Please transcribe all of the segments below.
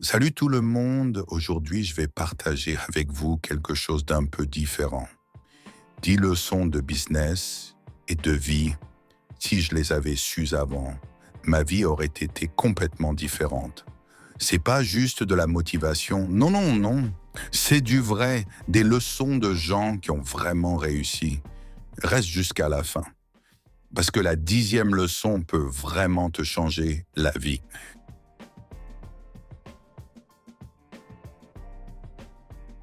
Salut tout le monde, aujourd'hui je vais partager avec vous quelque chose d'un peu différent. 10 leçons de business et de vie, si je les avais sues avant, ma vie aurait été complètement différente. C'est pas juste de la motivation, non, non, non. C'est du vrai, des leçons de gens qui ont vraiment réussi. Reste jusqu'à la fin. Parce que la 10e leçon peut vraiment te changer la vie.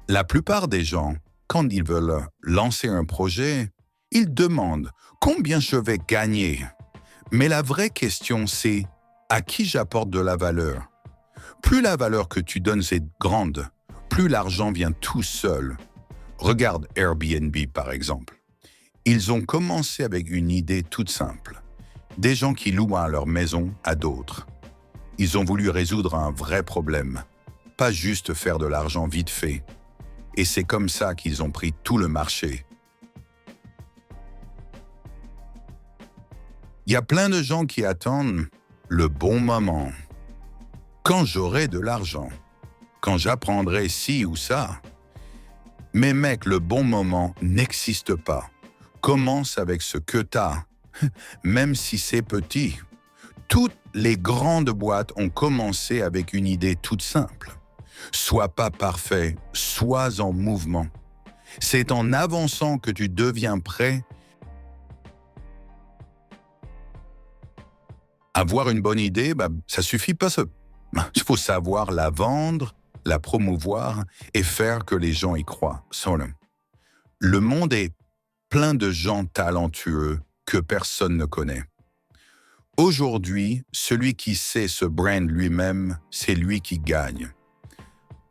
La plupart des gens, quand ils veulent lancer un projet, ils demandent combien je vais gagner. Mais la vraie question, c'est à qui j'apporte de la valeur. Plus la valeur que tu donnes est grande, plus l'argent vient tout seul. Regarde Airbnb par exemple. Ils ont commencé avec une idée toute simple. Des gens qui louent leur maison à d'autres. Ils ont voulu résoudre un vrai problème, pas juste faire de l'argent vite fait. Et c'est comme ça qu'ils ont pris tout le marché. Il y a plein de gens qui attendent le bon moment. Quand j'aurai de l'argent, quand j'apprendrai ci ou ça. Mais mec, le bon moment n'existe pas. Commence avec ce que t'as, même si c'est petit. Toutes les grandes boîtes ont commencé avec une idée toute simple. Sois pas parfait, sois en mouvement. C'est en avançant que tu deviens prêt. Avoir une bonne idée, ça suffit pas. Il faut savoir la vendre, la promouvoir et faire que les gens y croient. Le monde est plein de gens talentueux que personne ne connaît. Aujourd'hui, celui qui sait se brand lui-même, c'est lui qui gagne.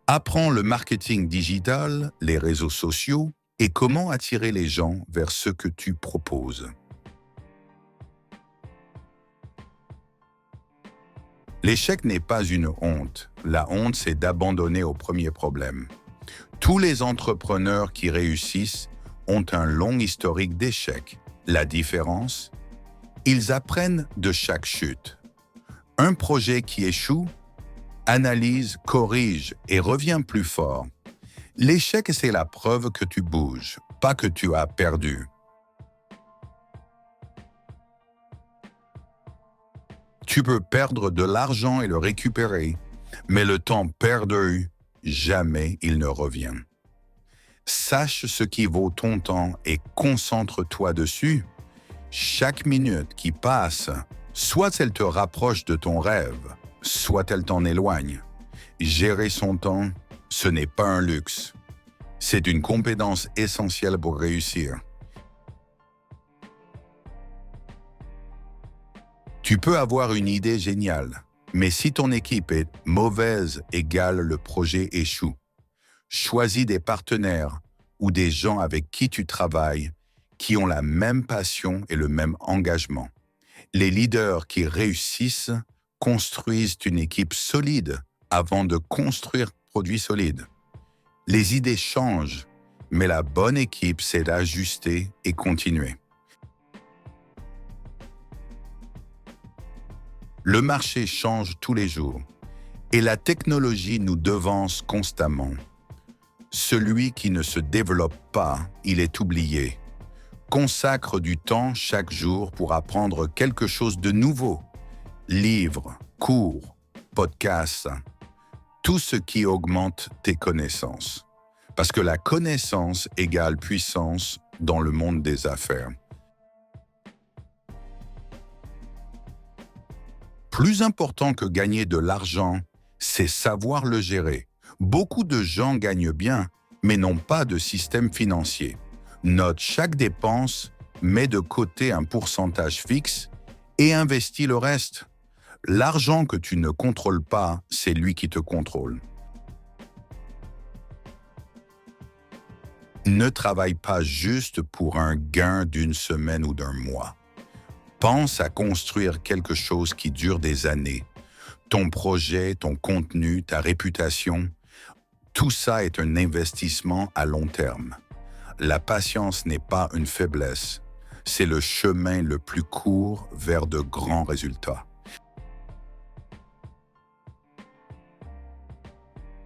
Apprends le marketing digital, les réseaux sociaux et comment attirer les gens vers ce que tu proposes. L'échec n'est pas une honte. La honte, c'est d'abandonner au premier problème. Tous les entrepreneurs qui réussissent ont un long historique d'échecs. La différence, ils apprennent de chaque chute. Un projet qui échoue, analyse, corrige et revient plus fort. L'échec, c'est la preuve que tu bouges, pas que tu as perdu. Tu peux perdre de l'argent et le récupérer, mais le temps perdu, jamais il ne revient. Sache ce qui vaut ton temps et concentre-toi dessus. Chaque minute qui passe, soit elle te rapproche de ton rêve, soit elle t'en éloigne. Gérer son temps, ce n'est pas un luxe. C'est une compétence essentielle pour réussir. Tu peux avoir une idée géniale, mais si ton équipe est mauvaise égale le projet échoue. Choisis des partenaires ou des gens avec qui tu travailles qui ont la même passion et le même engagement. Les leaders qui réussissent construisent une équipe solide avant de construire un produit solide. Les idées changent, mais la bonne équipe sait d'ajuster et continuer. Le marché change tous les jours et la technologie nous devance constamment. Celui qui ne se développe pas, il est oublié. Consacre du temps chaque jour pour apprendre quelque chose de nouveau. Livres, cours, podcasts, tout ce qui augmente tes connaissances. Parce que la connaissance égale puissance dans le monde des affaires. Plus important que gagner de l'argent, c'est savoir le gérer. Beaucoup de gens gagnent bien, mais n'ont pas de système financier. Note chaque dépense, mets de côté un pourcentage fixe et investis le reste. L'argent que tu ne contrôles pas, c'est lui qui te contrôle. Ne travaille pas juste pour un gain d'une semaine ou d'un mois. Pense à construire quelque chose qui dure des années. Ton projet, ton contenu, ta réputation, tout ça est un investissement à long terme. La patience n'est pas une faiblesse, c'est le chemin le plus court vers de grands résultats.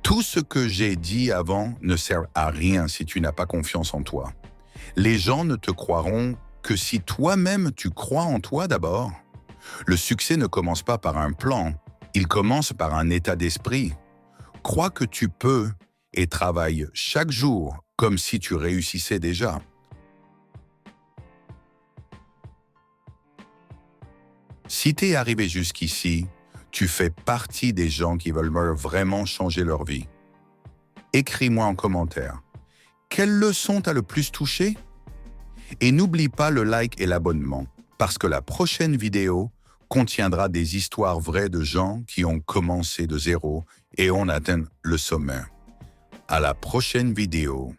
Tout ce que j'ai dit avant ne sert à rien si tu n'as pas confiance en toi. Les gens ne te croiront que si toi-même tu crois en toi d'abord. Le succès ne commence pas par un plan, il commence par un état d'esprit. Crois que tu peux et travaille chaque jour comme si tu réussissais déjà. Si tu es arrivé jusqu'ici, tu fais partie des gens qui veulent vraiment changer leur vie. Écris-moi en commentaire. Quelle leçon t'a le plus touché? Et n'oublie pas le like et l'abonnement, parce que la prochaine vidéo contiendra des histoires vraies de gens qui ont commencé de zéro et ont atteint le sommet. À la prochaine vidéo.